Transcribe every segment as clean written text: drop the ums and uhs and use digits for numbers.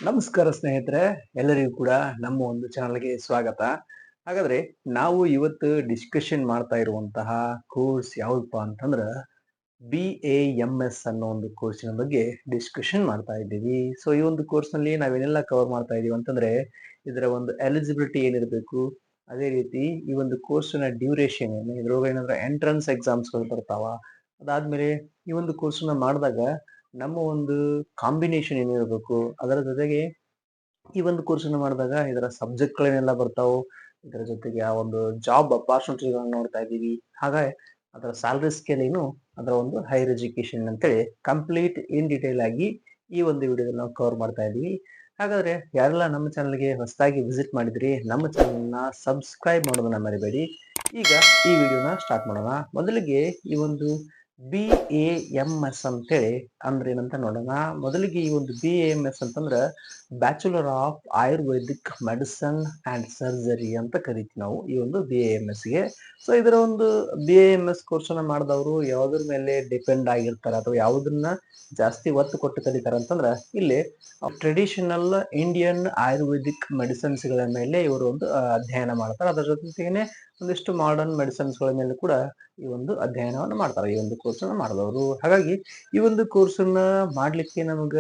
ನಮಸ್ಕಾರ ಸ್ನೇಹಿತರೆ, ಎಲ್ಲರಿಗೂ ಕೂಡ ನಮ್ಮ ಒಂದು ಚಾನಲ್ಗೆ ಸ್ವಾಗತ. ಹಾಗಾದ್ರೆ ನಾವು ಇವತ್ತು ಡಿಸ್ಕಷನ್ ಮಾಡ್ತಾ ಇರುವಂತಹ ಕೋರ್ಸ್ ಯಾವ್ದಪ್ಪ ಅಂತಂದ್ರ BAMS ಅನ್ನೋ ಒಂದು ಕೋರ್ಸಿನ ಬಗ್ಗೆ ಡಿಸ್ಕಷನ್ ಮಾಡ್ತಾ ಇದ್ದೀವಿ. ಸೊ ಈ ಒಂದು ಕೋರ್ಸ್ ನಲ್ಲಿ ನಾವೇನೆಲ್ಲ ಕವರ್ ಮಾಡ್ತಾ ಇದೀವಿ ಅಂತಂದ್ರೆ ಇದರ ಒಂದು ಎಲಿಜಿಬಿಲಿಟಿ ಏನಿರಬೇಕು, ಅದೇ ರೀತಿ ಈ ಒಂದು ಕೋರ್ಸಿನ ಡ್ಯೂರೇಷನ್ ಏನು, ಇದ್ರೊಳಗೆ ಏನಂದ್ರೆ ಎಂಟ್ರನ್ಸ್ ಎಕ್ಸಾಮ್ಸ್ಗಳು ಬರ್ತಾವ. ಅದಾದ್ಮೇಲೆ ಈ ಒಂದು ಕೋರ್ಸ್ನ ಮಾಡಿದಾಗ ನಮ್ಮ ಒಂದು ಕಾಂಬಿನೇಷನ್ ಏನಿರಬೇಕು, ಅದರ ಜೊತೆಗೆ ಈ ಒಂದು ಕೋರ್ಸನ್ನ ಮಾಡಿದಾಗ ಇದರ ಸಬ್ಜೆಕ್ಟ್ಗಳೇನೆಲ್ಲ ಬರ್ತಾವು, ಇದರ ಜೊತೆಗೆ ಆ ಒಂದು ಜಾಬ್ ಅಪಾರ್ಚುನಿಟಿಗಳನ್ನ ನೋಡ್ತಾ ಇದ್ದೀವಿ. ಹಾಗಾಗಿ ಅದರ ಸ್ಯಾಲರಿ ಸ್ಕೇಲ್ ಏನು, ಅದರ ಒಂದು ಹೈಯರ್ ಎಜುಕೇಶನ್ ಅಂತೇಳಿ ಕಂಪ್ಲೀಟ್ ಇನ್ ಡೀಟೇಲ್ ಆಗಿ ಈ ಒಂದು ವಿಡಿಯೋದಲ್ಲಿ ನಾವು ಕವರ್ ಮಾಡ್ತಾ ಇದ್ದೀವಿ. ಹಾಗಾದ್ರೆ ಯಾರೆಲ್ಲ ನಮ್ಮ ಚಾನಲ್ಗೆ ಹೊಸದಾಗಿ ವಿಸಿಟ್ ಮಾಡಿದ್ರಿ, ನಮ್ಮ ಚಾನಲ್ನ ಸಬ್ಸ್ಕ್ರೈಬ್ ಮಾಡೋದನ್ನ ಮರಿಬೇಡಿ. ಈಗ ಈ ವಿಡಿಯೋನ ಸ್ಟಾರ್ಟ್ ಮಾಡೋಣ. ಮೊದಲಿಗೆ ಈ ಒಂದು BAMS ಅಂತೇಳಿ ಅಂದ್ರೆ ಏನಂತ ನೋಡೋಣ. ಮೊದಲಿಗೆ ಈ ಒಂದು BAMS ಅಂತಂದ್ರ bachelor of Ayurvedic medicine and surgery ಅಂತ ಕರಿತೀವಿ ನಾವು ಈ ಒಂದು BAMS ಗೆ. ಸೊ ಇದರ ಒಂದು BAMS ಕೋರ್ಸ್ ಅನ್ನ ಮಾಡಿದವರು ಯಾವುದ್ರ ಮೇಲೆ ಡಿಪೆಂಡ್ ಆಗಿರ್ತಾರ ಅಥವಾ ಯಾವುದನ್ನ ಜಾಸ್ತಿ ಒತ್ತು ಕೊಟ್ಟು ಕಲಿತಾರ ಅಂತಂದ್ರ ಇಲ್ಲಿ ಟ್ರೆಡಿಷನಲ್ ಇಂಡಿಯನ್ ಆಯುರ್ವೇದಿಕ್ ಮೆಡಿಸಿನ್ಸ್ ಗಳ ಮೇಲೆ ಇವರು ಒಂದು ಅಧ್ಯಯನ ಮಾಡ್ತಾರೆ. ಅದರ ಜೊತೆಗೇನೆ ಒಂದಿಷ್ಟು ಮಾಡರ್ನ್ ಮೆಡಿಸಿನ್ಸ್ ಗಳ ಮೇಲೆ ಕೂಡ ಈ ಒಂದು ಅಧ್ಯಯನವನ್ನು ಮಾಡ್ತಾರೆ ಈ ಒಂದು ಕೋರ್ಸ್ ಅನ್ನ ಮಾಡಿದವರು. ಹಾಗಾಗಿ ಈ ಒಂದು ಕೋರ್ಸ್ ಅನ್ನ ಮಾಡ್ಲಿಕ್ಕೆ ನಮಗ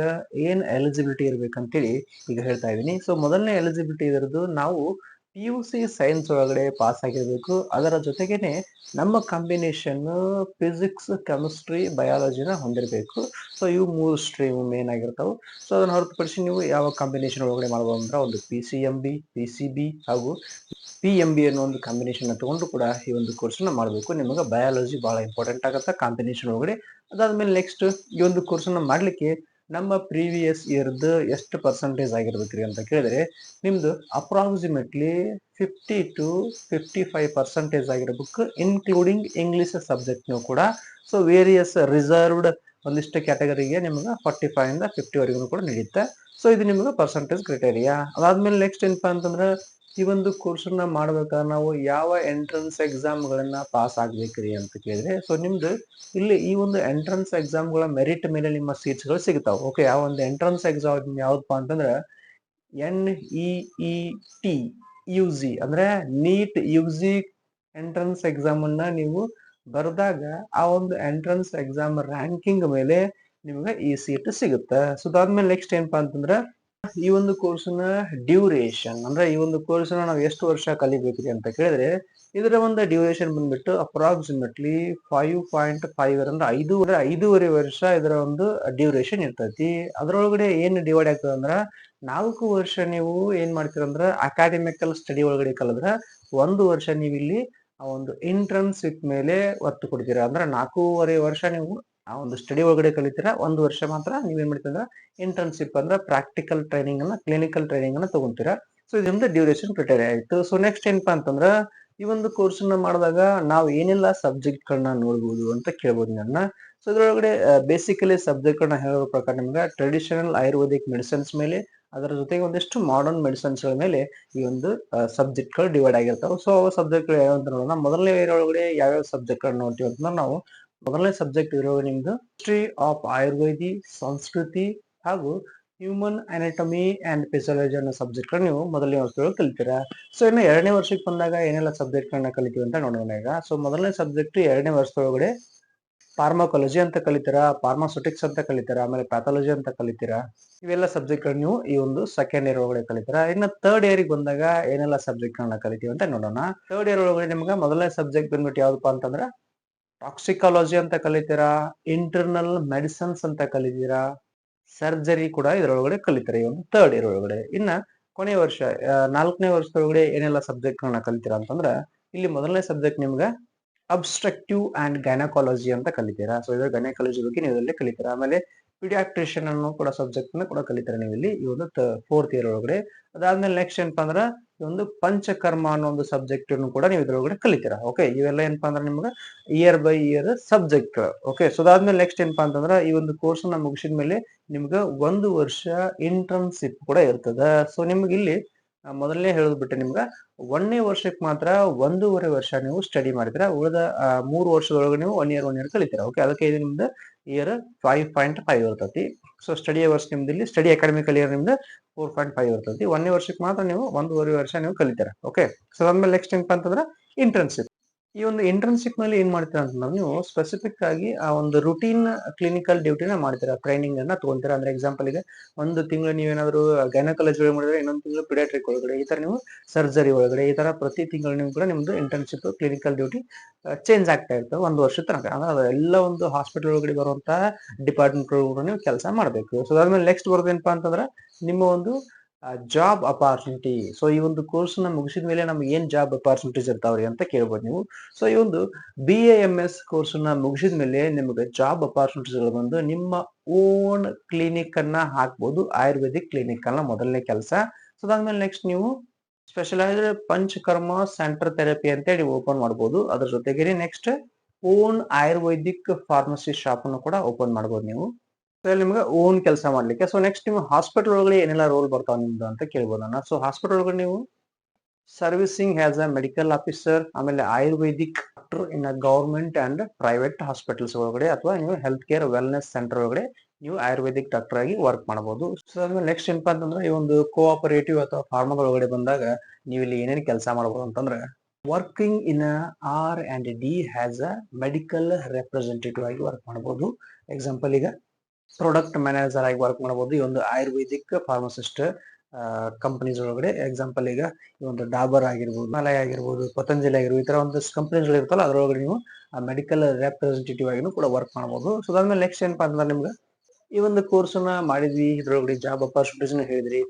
ಏನ್ ಎಲಿಜಿಬಿಲಿಟಿ ಇರ್ಬೇಕಂತೇಳಿ ಈಗ ಹೇಳ್ತಾ ಇದೀನಿ. ಸೊ ಮೊದಲನೇ ಎಲಿಜಿಬಿಲಿಟಿ ಇರೋದು ನಾವು PUC ಸೈನ್ಸ್ ಒಳಗಡೆ ಪಾಸ್ ಆಗಿರ್ಬೇಕು. ಅದರ ಜೊತೆಗೇನೆ ನಮ್ಮ ಕಾಂಬಿನೇಷನ್ ಫಿಸಿಕ್ಸ್, ಕೆಮಿಸ್ಟ್ರಿ, ಬಯಾಲಜಿನ ಹೊಂದಿರಬೇಕು. ಸೊ ಇವು ಮೂರು ಸ್ಟ್ರೀಮ್ ಮೇನ್ ಆಗಿರ್ತಾವೆ. ಸೊ ಅದನ್ನ ಹೊರತುಪಡಿಸಿ ನೀವು ಯಾವ ಕಾಂಬಿನೇಷನ್ ಒಳಗಡೆ ಮಾಡ್ಬೋದು ಅಂದ್ರೆ ಒಂದು PCMB, PCB ಹಾಗೂ PMB ಅನ್ನೋ ಒಂದು ಕಾಂಬಿನೇಷನ್ ತಗೊಂಡು ಕೂಡ ಈ ಒಂದು ಕೋರ್ಸ್ ನ ಮಾಡಬೇಕು. ನಿಮಗೆ ಬಯಾಲಜಿ ಬಹಳ ಇಂಪಾರ್ಟೆಂಟ್ ಆಗುತ್ತೆ ಕಾಂಬಿನೇಷನ್ ಒಳಗಡೆ. ಅದಾದ್ಮೇಲೆ ನೆಕ್ಸ್ಟ್ ಈ ಒಂದು ಕೋರ್ಸ್ ಅನ್ನ ಮಾಡ್ಲಿಕ್ಕೆ ನಮ್ಮ ಪ್ರೀವಿಯಸ್ ಇಯರ್ದು ಎಷ್ಟು ಪರ್ಸೆಂಟೇಜ್ ಆಗಿರ್ಬೇಕ್ರಿ ಅಂತ ಕೇಳಿದ್ರೆ ನಿಮ್ದು ಅಪ್ರಾಕ್ಸಿಮೇಟ್ಲಿ 50 to 55% ಆಗಿರ್ಬೇಕು, ಇನ್ಕ್ಲೂಡಿಂಗ್ ಇಂಗ್ಲಿಷ್ ಸಬ್ಜೆಕ್ಟ್ನು ಕೂಡ. ಸೊ ವೇರಿಯಸ್ ರಿಸರ್ವ್ಡ್ ಒಂದಿಷ್ಟು ಕ್ಯಾಟಗರಿಗೆ ನಿಮ್ಗೆ 45 ಇಂದ 50 ವರೆಗೂ ಕೂಡ ನಡೆಯುತ್ತೆ. ಸೊ ಇದು ನಿಮ್ಗೆ ಪರ್ಸೆಂಟೇಜ್ ಕ್ರೈಟೇರಿಯಾ. ಅದಾದ್ಮೇಲೆ ನೆಕ್ಸ್ಟ್ ಏನಪ್ಪಾ ಅಂತಂದ್ರೆ ಈ ಒಂದು ಕೋರ್ಸ್ ಅನ್ನ ಮಾಡ್ಬೇಕಾದ್ರೆ ನಾವು ಯಾವ ಎಂಟ್ರನ್ಸ್ ಎಕ್ಸಾಮ್ ಗಳನ್ನ ಪಾಸ್ ಆಗ್ಬೇಕ್ರಿ ಅಂತ ಕೇಳಿದ್ರೆ, ಸೊ ನಿಮ್ದು ಇಲ್ಲಿ ಈ ಒಂದು ಎಂಟ್ರನ್ಸ್ ಎಕ್ಸಾಮ್ ಗಳ ಮೆರಿಟ್ ಮೇಲೆ ನಿಮ್ಮ ಸೀಟ್ಸ್ ಗಳು ಸಿಗ್ತಾವ. ಓಕೆ, ಆ ಒಂದು ಎಂಟ್ರನ್ಸ್ ಎಕ್ಸಾಮ್ ಯಾವ್ದಪ್ಪ ಅಂತಂದ್ರೆ NEET UG ಅಂದ್ರೆ ನೀಟ್ UG ಎಂಟ್ರನ್ಸ್ ಎಕ್ಸಾಮ್ ಅನ್ನ ನೀವು ಬರೆದಾಗ ಆ ಒಂದು ಎಂಟ್ರನ್ಸ್ ಎಕ್ಸಾಮ್ ರ್ಯಾಂಕಿಂಗ್ ಮೇಲೆ ನಿಮ್ಗೆ ಈ ಸೀಟ್ ಸಿಗುತ್ತೆ. ಸೊ ಅದಾದ್ಮೇಲೆ ನೆಕ್ಸ್ಟ್ ಏನಪ್ಪಾ ಅಂತಂದ್ರೆ ಈ ಒಂದು ಕೋರ್ಸ್ನ ಡ್ಯೂರೇಷನ್ ಅಂದ್ರೆ ಈ ಒಂದು ಕೋರ್ಸ್ನ ನಾವು ಎಷ್ಟು ವರ್ಷ ಕಲಿಬೇಕ್ರಿ ಅಂತ ಕೇಳಿದ್ರೆ ಇದರ ಒಂದು ಡ್ಯೂರೇಷನ್ ಬಂದ್ಬಿಟ್ಟು ಅಪ್ರಾಕ್ಸಿಮೇಟ್ಲಿ 5.5 ಅಂದ್ರೆ 5.5 ವರ್ಷ ಇದರ ಒಂದು ಡ್ಯೂರೇಷನ್ ಇರ್ತೈತಿ. ಅದರೊಳಗಡೆ ಏನ್ ಡಿವೈಡ್ ಆಗ್ತದೆ ಅಂದ್ರೆ 4 ವರ್ಷ ನೀವು ಏನ್ ಮಾಡ್ತೀರಂದ್ರ ಅಕಾಡೆಮಿಕಲ್ ಸ್ಟಡಿ ಒಳಗಡೆ ಕಲಿದ್ರ 1 ವರ್ಷ ನೀವು ಇಲ್ಲಿ ಆ ಒಂದು ಇಂಟರ್ನ್ಶಿಪ್ ಮೇಲೆ ಒತ್ತು ಕೊಡ್ತೀರಾ. ಅಂದ್ರೆ 4.5 ವರ್ಷ ನೀವು ಆ ಒಂದು ಸ್ಟಡಿ ಒಳಗಡೆ ಕಲಿತೀರಾ, 1 ವರ್ಷ ಮಾತ್ರ ನೀವೇನ್ ಮಾಡ್ತೀರಾ ಇಂಟರ್ನ್ಶಿಪ್ ಅಂದ್ರೆ ಪ್ರಾಕ್ಟಿಕಲ್ ಟ್ರೈನಿಂಗ್ ಅನ್ನ, ಕ್ಲಿನಿಕಲ್ ಟ್ರೈನಿಂಗ್ ಅನ್ನ ತಗೊಂತೀರಾ. ಸೊ ಇದರಿಂದ ಡ್ಯೂರೇಷನ್ ಕ್ರೈಟೇರಿಯಾ ಆಯ್ತು. ಸೊ ನೆಕ್ಸ್ಟ್ ಏನಪ್ಪಾ ಅಂತಂದ್ರ ಈ ಒಂದು ಕೋರ್ಸ್ ಅನ್ನ ಮಾಡಿದಾಗ ನಾವು ಏನೆಲ್ಲ ಸಬ್ಜೆಕ್ಟ್ ಗಳನ್ನ ನೋಡ್ಬೋದು ಅಂತ ಕೇಳ್ಬೋದು ನನ್ನ. ಸೊ ಇದ್ರೊಳಗಡೆ ಬೇಸಿಕಲಿ ಸಬ್ಜೆಕ್ಟ್ ಗಳನ್ನ ಹೇಳೋ ಪ್ರಕಾರ ನಿಮ್ಗೆ ಟ್ರೆಡಿಷನಲ್ ಆಯುರ್ವೇದಿಕ್ ಮೆಡಿಸಿನ್ಸ್ ಮೇಲೆ, ಅದರ ಜೊತೆಗೆ ಒಂದಿಷ್ಟು ಮಾಡರ್ನ್ ಮೆಡಿಸಿನ್ಸ್ ಗಳ ಮೇಲೆ ಈ ಒಂದು ಸಬ್ಜೆಕ್ಟ್ ಗಳು ಡಿವೈಡ್ ಆಗಿರ್ತಾವೆ. ಸೊ ಅವು ಸಬ್ಜೆಕ್ಟ್ ಗಳು ಯಾವ ಅಂತ ನೋಡೋಣ. ಮೊದಲನೇ ಒಳಗಡೆ ಯಾವ್ಯಾವ ಸಬ್ಜೆಕ್ಟ್ ಗಳನ್ನ ನೋಡ್ತೀವಿ ಅಂತಂದ್ರೆ ನಾವು ಮೊದಲನೇ ಸಬ್ಜೆಕ್ಟ್ ಇರೋದು ನಿಮ್ದು ಹಿಸ್ಟ್ರಿ ಆಫ್ ಆಯುರ್ವೇದಿ, ಸಂಸ್ಕೃತಿ ಹಾಗೂ ಹ್ಯೂಮನ್ ಅನಾಟಮಿ ಅಂಡ್ ಫಿಸಿಯಾಲಜಿ ಅನ್ನೋ ಸಬ್ಜೆಕ್ಟ್ ನೀವು ಮೊದಲನೇ ವರ್ಷದೊಳಗೆ ಕಲಿತೀರಾ. ಸೊ ಇನ್ನು ಎರಡನೇ ವರ್ಷಕ್ಕೆ ಬಂದಾಗ ಏನೆಲ್ಲ ಸಬ್ಜೆಕ್ಟ್ ಗಳನ್ನ ಕಲಿತೀವಿ ಅಂತ ನೋಡೋಣ ಈಗ. ಸೊ ಮೊದಲನೇ ಸಬ್ಜೆಕ್ಟ್ ಎರಡನೇ ವರ್ಷದೊಳಗಡೆ ಫಾರ್ಮಾಕಾಲಜಿ ಅಂತ ಕಲಿತೀರಾ, ಫಾರ್ಮಾಸ್ಯೂಟಿಕ್ಸ್ ಅಂತ ಕಲಿತೀರಾ, ಆಮೇಲೆ ಪ್ಯಾಥಾಲಜಿ ಅಂತ ಕಲಿತೀರಾ. ಇವೆಲ್ಲ ಸಬ್ಜೆಕ್ಟ್ ಗಳು ನೀವು ಈ ಒಂದು ಸೆಕೆಂಡ್ ಇಯರ್ ಒಳಗಡೆ ಕಲಿತೀರಾ. ಇನ್ನು ಥರ್ಡ್ ಇಯರ್ ಬಂದಾಗ ಏನೆಲ್ಲ ಸಬ್ಜೆಕ್ಟ್ ಗಳನ್ನ ಕಲಿತೀವಿ ಅಂತ ನೋಡೋಣ. ಥರ್ಡ್ ಇಯರ್ ಒಳಗಡೆ ನಿಮ್ಗೆ ಮೊದಲನೇ ಸಬ್ಜೆಕ್ಟ್ ಬಂದ್ಬಿಟ್ಟು ಯಾವ್ದಪ್ಪ ಅಂತಂದ್ರೆ ಟಾಕ್ಸಿಕಾಲಜಿ ಅಂತ ಕಲಿತೀರಾ, ಇಂಟರ್ನಲ್ ಮೆಡಿಸಿನ್ಸ್ ಅಂತ ಕಲಿತೀರಾ, ಸರ್ಜರಿ ಕೂಡ ಇದರೊಳಗಡೆ ಕಲಿತಾರೆ ಈ ಒಂದು ಥರ್ಡ್ ಇಯರ್ ಒಳಗಡೆ. ಇನ್ನ ಕೊನೆಯ ವರ್ಷ 4ನೇ ವರ್ಷದೊಳಗಡೆ ಏನೆಲ್ಲ ಸಬ್ಜೆಕ್ಟ್ ಗಳನ್ನ ಕಲಿತೀರಾ ಅಂತಂದ್ರೆ ಇಲ್ಲಿ ಮೊದಲನೇ ಸಬ್ಜೆಕ್ಟ್ ನಿಮ್ಗೆ ಅಬ್ಸ್ಟ್ರಕ್ಟಿವ್ ಅಂಡ್ ಗೈನಕಾಲಜಿ ಅಂತ ಕಲಿತೀರಾ. ಸೊ ಇದ್ರ ಗೈನಕಾಲಜಿ ಬಗ್ಗೆ ನೀವು ಇದರಲ್ಲಿ ಕಲಿತೀರಾ. ಆಮೇಲೆ ಪಿಡಿಯಾಟ್ರಿಷಿಯನ್ ಅನ್ನೋ ಕೂಡ ಸಬ್ಜೆಕ್ಟ್ ಕೂಡ ಕಲಿತೀರಾ ನೀವು ಇಲ್ಲಿ ಈ ಒಂದು ಫೋರ್ತ್ ಇಯರ್ ಒಳಗಡೆ. ಅದಾದ್ಮೇಲೆ ನೆಕ್ಸ್ಟ್ ಏನಪ್ಪಾ ಅಂದ್ರೆ ಈ ಒಂದು ಪಂಚಕರ್ಮ ಅನ್ನೋ ಒಂದು ಸಬ್ಜೆಕ್ಟ್ ಕೂಡ ನೀವು ಇದ್ರೊಳಗಡೆ ಕಲಿತೀರಾ. ಓಕೆ, ಇವೆಲ್ಲ ಏನಪ್ಪಾ ಅಂದ್ರೆ ನಿಮ್ಗೆ year by year subject. Okay, so ಅದಾದ್ಮೇಲೆ ನೆಕ್ಸ್ಟ್ ಏನಪ್ಪಾ ಅಂತಂದ್ರೆ ಈ ಒಂದು ಕೋರ್ಸ್ ನ ಮುಗಿಸಿದ ಮೇಲೆ ನಿಮ್ಗೆ 1 ವರ್ಷ ಇಂಟರ್ನ್ಶಿಪ್ ಕೂಡ ಇರ್ತದ. ಸೊ ನಿಮ್ಗೆ ಇಲ್ಲಿ ಮೊದಲನೇ ಹೇಳೋದು ಬಿಟ್ಟೆ ನಿಮ್ಗೆ 1ನೇ ವರ್ಷಕ್ಕೆ ಮಾತ್ರ 1.5 ವರ್ಷ ನೀವು ಸ್ಟಡಿ ಮಾಡಿದ್ರೆ ಉಳಿದ 3 ವರ್ಷದೊಳಗೆ ನೀವು 1 ಇಯರ್ ಕಲಿತೀರಾ. ಓಕೆ, ಅದಕ್ಕೆ ಇದು ನಿಮ್ದು ಇಯರ್ 5.5 ಇರ್ತೈತಿ. ಸೊ ಸ್ಟಡಿ ಅವರ್ಸ್ ನಿಮ್ದು ಇಲ್ಲಿ ಸ್ಟಡಿ ಅಕಾಡೆಮಿಕಲ್ ಇಯರ್ ನಿಮ್ದು 4.5 ಇರ್ತೈತಿ. 1ನೇ ವರ್ಷಕ್ಕೆ ಮಾತ್ರ ನೀವು 1.5 ವರ್ಷ ನೀವು ಕಲಿತೀರಾ. ಓಕೆ, ಸೊ ಅದಾದ್ಮೇಲೆ ನೆಕ್ಸ್ಟ್ ಏನಪ್ಪಾ ಅಂತಂದ್ರೆ ಇಂಟರ್ನ್ಶಿಪ್. ಈ ಒಂದು ಇಂಟರ್ನ್ಶಿಪ್ ನಲ್ಲಿ ಏನ್ ಮಾಡ್ತೀರಾ ಅಂತಂದ್ರೆ ನೀವು ಸ್ಪೆಸಿಫಿಕ್ ಆಗಿ ಆ ಒಂದು ರುಟೀನ್ ಕ್ಲಿನಿಕಲ್ ಡ್ಯೂಟಿನ ಮಾಡ್ತೀರಾ, ಟ್ರೈನಿಂಗ್ ಅನ್ನ ತಗೊಂತೀರಾ. ಅಂದ್ರೆ ಎಕ್ಸಾಂಪಲ್ ಗೆ ಒಂದು ತಿಂಗಳು ನೀವೇನಾದ್ರು ಗೈನಕಾಲಜಿ ಒಳಗೆ ಮಾಡಿದ್ರೆ ಇನ್ನೊಂದು ತಿಂಗಳು ಪಿಡಿಯಾಟ್ರಿಕ್ ಒಳಗಡೆ, ಈ ತರ ನೀವು ಸರ್ಜರಿ ಒಳಗಡೆ, ಈ ತರ ಪ್ರತಿ ತಿಂಗಳು ನೀವು ಕೂಡ ನಿಮ್ದು ಇಂಟರ್ನ್ಶಿಪ್ ಕ್ಲಿನಿಕಲ್ ಡ್ಯೂಟಿ ಚೇಂಜ್ ಆಗ್ತಾ ಇರ್ತವೆ 1 ವರ್ಷದ ತನಕ. ಅಂದ್ರೆ ಎಲ್ಲ ಒಂದು ಹಾಸ್ಪಿಟಲ್ ಒಳಗಡೆ ಬರುವಂತಹ ಡಿಪಾರ್ಟ್ಮೆಂಟ್ ಒಳಗಡೆ ನೀವು ಕೆಲಸ ಮಾಡಬೇಕು. ಸೊ ಅದಾದ್ಮೇಲೆ ನೆಕ್ಸ್ಟ್ ಬರೋದೇನಪ್ಪಾ ಅಂತಂದ್ರೆ ನಿಮ್ಮ ಒಂದು ಜಾಬ್ ಅಪಾರ್ಚುನಿಟಿ. ಸೊ ಈ ಒಂದು ಕೋರ್ಸ್ ನ ಮುಗಿಸಿದ ಮೇಲೆ ನಮ್ಗೆ ಏನ್ ಜಾಬ್ ಅಪಾರ್ಚುನಿಟೀಸ್ ಇರ್ತಾವ್ರಿ ಅಂತ ಕೇಳ್ಬೋದು ನೀವು. ಸೊ ಈ ಒಂದು BAMS ಕೋರ್ಸ್ ನ ಮುಗಿಸಿದ ಮೇಲೆ ನಿಮಗೆ ಜಾಬ್ ಅಪಾರ್ಚುನಿಟೀಸ್ ಬಂದು ನಿಮ್ಮ ಓನ್ ಕ್ಲಿನಿಕ್ ಅನ್ನ ಹಾಕ್ಬೋದು, ಆಯುರ್ವೇದಿಕ್ ಕ್ಲಿನಿಕ್ ಅನ್ನ ಮೊದಲನೇ ಕೆಲಸ. ಸೊ ಅದಾದ್ಮೇಲೆ ನೆಕ್ಸ್ಟ್ ನೀವು ಸ್ಪೆಷಲೈಸ್ಡ್ ಪಂಚಕರ್ಮ ಸೆಂಟರ್ ಥೆರಪಿ ಅಂತ ಹೇಳಿ ಓಪನ್ ಮಾಡ್ಬೋದು. ಅದ್ರ ಜೊತೆಗೆ next own Ayurvedic pharmacy shop ಅನ್ನು ಕೂಡ ಓಪನ್ ಮಾಡ್ಬೋದು ನೀವು. ನಿಮ್ಗೆ ಓನ್ ಕೆಲಸ ಮಾಡ್ಲಿಕ್ಕೆ. ಸೊ ನೆಕ್ಸ್ಟ್ ನೀವು ಹಾಸ್ಪಿಟಲ್ ಒಳಗಡೆ ಏನೆಲ್ಲ ರೋಲ್ ಬರ್ತಾವ ನಿಮ್ದು ಅಂತ ಕೇಳ್ಬೋದು ನಾನು. ಸೊ ಹಾಸ್ಪಿಟಲ್ ಒಳಗಡೆ ನೀವು servicing as a medical officer, ಆಮೇಲೆ ayurvedic doctor in government and private hospitals ಒಳಗಡೆ, ಅಥವಾ ನೀವು ಹೆಲ್ತ್ ಕೇರ್ ವೆಲ್ನೆಸ್ ಸೆಂಟರ್ ಒಳಗಡೆ ನೀವು ಆಯುರ್ವೇದಿಕ್ ಡಾಕ್ಟರ್ ಆಗಿ ವರ್ಕ್ ಮಾಡಬಹುದು. ಸೊ ಅದ್ಮೇಲೆ ನೆಕ್ಸ್ಟ್ ಏನಪ್ಪಾ ಅಂತಂದ್ರೆ ಈ ಒಂದು ಕೋಆಪರೇಟಿವ್ ಅಥವಾ ಫಾರ್ಮಾ ಒಳಗಡೆ ಬಂದಾಗ ನೀವು ಇಲ್ಲಿ ಏನೇನು ಕೆಲಸ ಮಾಡಬಹುದು ಅಂತಂದ್ರೆ working in R&D has a medical representative ಆಗಿ ವರ್ಕ್ ಮಾಡಬಹುದು. ಎಕ್ಸಾಂಪಲ್ ಈಗ ಪ್ರಾಡಕ್ಟ್ ಮ್ಯಾನೇಜರ್ ಆಗಿ ವರ್ಕ್ ಮಾಡಬಹುದು ಈ ಒಂದು ಆಯುರ್ವೇದಿಕ್ ಫಾರ್ಮಸಿಸ್ಟ್ ಕಂಪನೀಸ್ ಒಳಗಡೆ. ಎಕ್ಸಾಂಪಲ್ ಈಗ ಈ ಒಂದು ಡಾಬರ್ ಆಗಿರ್ಬೋದು, ಹಿಮಾಲಯ ಆಗಿರ್ಬೋದು, ಪತಂಜಲಿ ಆಗಿರ್ಬೋದು, ಈ ತರ ಒಂದು ಕಂಪನೀಸ್ ಇರ್ತಲ್ಲ ಅದರೊಳಗಡೆ ನೀವು ಮೆಡಿಕಲ್ ರೆಪ್ರೆಸೆಂಟೇಟಿವ್ ಆಗಿನೂ ಕೂಡ ವರ್ಕ್ ಮಾಡಬಹುದು. ಸೊ ಅದಾದ್ಮೇಲೆ ನೆಕ್ಸ್ಟ್ ಏನಪ್ಪಾ ಅಂತಂದ್ರೆ ನಿಮ್ಗೆ ಈ ಒಂದು ಕೋರ್ಸ್ ನ ಮಾಡಿದ್ವಿ, ಇದ್ರೊಳಗಡೆ ಜಾಬ್ ಅಪಾರ್ಚುನಿಟೀಸ್ ಹೇಳಿದ್ರಿ.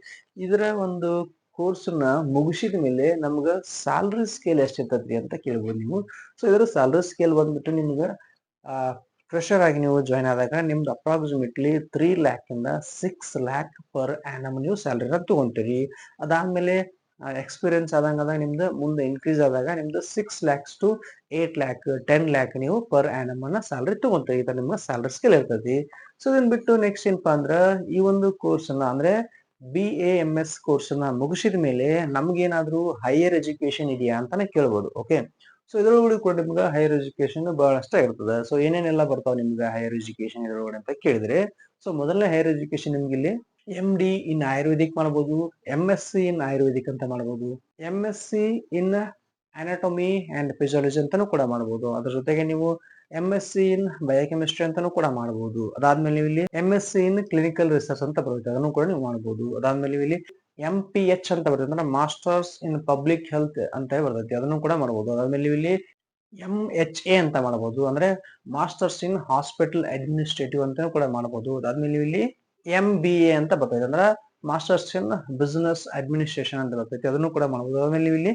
ಇದರ ಒಂದು ಕೋರ್ಸ್ ನ ಮುಗಿಸಿದ ಮೇಲೆ ನಮ್ಗ ಸ್ಯಾಲರಿ ಸ್ಕೇಲ್ ಎಷ್ಟಿರ್ತದ್ರಿ ಅಂತ ಕೇಳ್ಬೋದು ನೀವು. ಸೊ ಇದರ ಸ್ಯಾಲರಿ ಸ್ಕೇಲ್ ಬಂದ್ಬಿಟ್ಟು ನಿಮ್ಗೆ ಫ್ರೆಶರ್ ಆಗಿ ನೀವು ಜಾಯ್ನ್ ಆದಾಗ ನಿಮ್ದು ಅಪ್ರಾಕ್ಸಿಮೇಟ್ಲಿ 3 lakh ಇಂದ 6 lakh ಪರ್ ಆನಮ್ ನೀವು ಸ್ಯಾಲರಿನ ತಗೊಂತೀರಿ. ಅದಾದ್ಮೇಲೆ ಎಕ್ಸ್ಪೀರಿಯನ್ಸ್ ಆದಂಗ ನಿಮ್ದು ಮುಂದೆ ಇನ್ಕ್ರೀಸ್ ಆದಾಗ ನಿಮ್ದು 6 lakhs to 8 lakh 10 lakh ನೀವು ಪರ್ ಆನಮ್ ಅನ್ನ ಸ್ಯಾಲರಿ ತಗೊಂತೀರಿ. ಇದು ನಿಮ್ಮ ಸ್ಯಾಲರಿ ಸ್ಕೇಲ್ ಇರ್ತೈತಿ. ಸೊ ಇದನ್ ಬಿಟ್ಟು ನೆಕ್ಸ್ಟ್ ಏನಪ್ಪಾ ಅಂದ್ರ ಈ ಒಂದು ಕೋರ್ಸ್ ಅನ್ನ ಅಂದ್ರೆ BAMS ಕೋರ್ಸ್ ನ ಮುಗಿಸಿದ ಮೇಲೆ ನಮ್ಗೇನಾದ್ರೂ ಹೈಯರ್ ಎಜುಕೇಶನ್ ಇದೆಯಾ ಅಂತಾನೆ ಕೇಳ್ಬೋದು. ಓಕೆ, ಸೊ ಇದ್ರೊಳಗಡೆ ಕೂಡ ನಿಮ್ಗೆ ಹೈಯರ್ ಎಜುಕೇಶನ್ ಬಹಳಷ್ಟ ಇರ್ತದೆ. ಸೊ ಏನೇನೆಲ್ಲ ಬರ್ತಾವ ನಿಮ್ಗೆ ಹೈಯರ್ ಎಜುಕೇಶನ್ ಇದ್ರೊಳಗಡೆ ಅಂತ ಕೇಳಿದ್ರೆ, ಸೊ ಮೊದಲನೇ ಹೈಯರ್ ಎಜುಕೇಶನ್ ನಿಮ್ಗೆ ಇಲ್ಲಿ MD ಇನ್ ಆಯುರ್ವೇದಿಕ್ ಮಾಡಬಹುದು, MSc ಇನ್ ಆಯುರ್ವೇದಿಕ್ ಅಂತ ಮಾಡಬಹುದು, MSc in anatomy and physiology ಅಂತಾನು ಕೂಡ ಮಾಡಬಹುದು. ಅದ್ರ ಜೊತೆಗೆ ನೀವು MSc ಇನ್ ಬಯೋಕೆಮಿಸ್ಟ್ರಿ ಅಂತಾನು ಕೂಡ ಮಾಡಬಹುದು. ಅದಾದ್ಮೇಲೆ ನೀವು ಇಲ್ಲಿ MSc ಇನ್ ಕ್ಲಿನಿಕಲ್ ರಿಸರ್ಚ್ ಅಂತ ಬರುತ್ತೆ, ಅದನ್ನು ಕೂಡ ನೀವು ಮಾಡಬಹುದು. ಅದಾದ್ಮೇಲೆ ನೀವು ಇಲ್ಲಿ MPH ಅಂತ ಬರ್ತದೆ ಅಂದ್ರೆ ಮಾಸ್ಟರ್ಸ್ ಇನ್ ಪಬ್ಲಿಕ್ ಹೆಲ್ತ್ ಅಂತ ಬರ್ತೈತಿ, ಅದನ್ನು ಕೂಡ ಮಾಡಬಹುದು. ಅದಾದ್ಮೇಲೆ ನೀವು ಇಲ್ಲಿ MHA ಅಂತ ಮಾಡಬಹುದು, ಅಂದ್ರೆ ಮಾಸ್ಟರ್ಸ್ ಇನ್ ಹಾಸ್ಪಿಟಲ್ ಅಡ್ಮಿನಿಸ್ಟ್ರೇಟಿವ್ ಅಂತ ಕೂಡ ಮಾಡಬಹುದು. ಅದಾದ್ಮೇಲೆ ನೀವು ಇಲ್ಲಿ MBA ಅಂತ ಬರ್ತೈತೆ ಅಂದ್ರೆ ಮಾಸ್ಟರ್ಸ್ ಇನ್ ಬಿಸಿನೆಸ್ ಅಡ್ಮಿನಿಸ್ಟ್ರೇಷನ್ ಅಂತ ಬರ್ತೈತಿ, ಅದನ್ನು ಕೂಡ ಮಾಡಬಹುದು. ಅದಾದ್ಮೇಲೆ ನೀವು ಇಲ್ಲಿ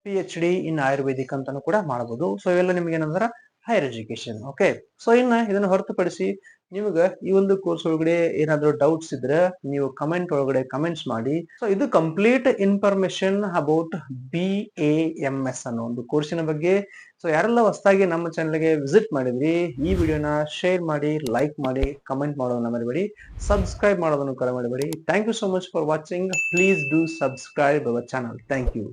PhD ಇನ್ ಆಯುರ್ವೇದಿಕ್ ಅಂತಾನು ಕೂಡ ಮಾಡಬಹುದು. ಸೊ ಇವೆಲ್ಲ ನಿಮ್ಗೆ ಏನಂದ್ರೆ ಹೈಯರ್ ಎಜುಕೇಶನ್. ಓಕೆ, ಸೊ ಇನ್ನ ಇದನ್ನ ಹೊರತುಪಡಿಸಿ ನಿಮ್ಗೆ ಈ ಒಂದು ಕೋರ್ಸ್ ಒಳಗಡೆ ಏನಾದ್ರು ಡೌಟ್ಸ್ ಇದ್ರೆ ನೀವು ಕಮೆಂಟ್ ಒಳಗಡೆ ಕಮೆಂಟ್ಸ್ ಮಾಡಿ. ಸೊ ಇದು ಕಂಪ್ಲೀಟ್ ಇನ್ಫಾರ್ಮೇಶನ್ ಅಬೌಟ್ BAMS ಅನ್ನೋ ಒಂದು ಕೋರ್ಸಿನ ಬಗ್ಗೆ. ಸೊ ಯಾರೆಲ್ಲ ಹೊಸದಾಗಿ ನಮ್ಮ ಚಾನಲ್ಗೆ ವಿಸಿಟ್ ಮಾಡಿದ್ರಿ, ಈ ವಿಡಿಯೋನ ಶೇರ್ ಮಾಡಿ, ಲೈಕ್ ಮಾಡಿ, ಕಮೆಂಟ್ ಮಾಡೋದನ್ನ ಮರಿಬೇಡಿ, ಸಬ್ಸ್ಕ್ರೈಬ್ ಮಾಡೋದನ್ನು ಕೂಡ ಮರಿಬೇಡಿ. Thank you so much for watching. Please do subscribe our channel. Thank you.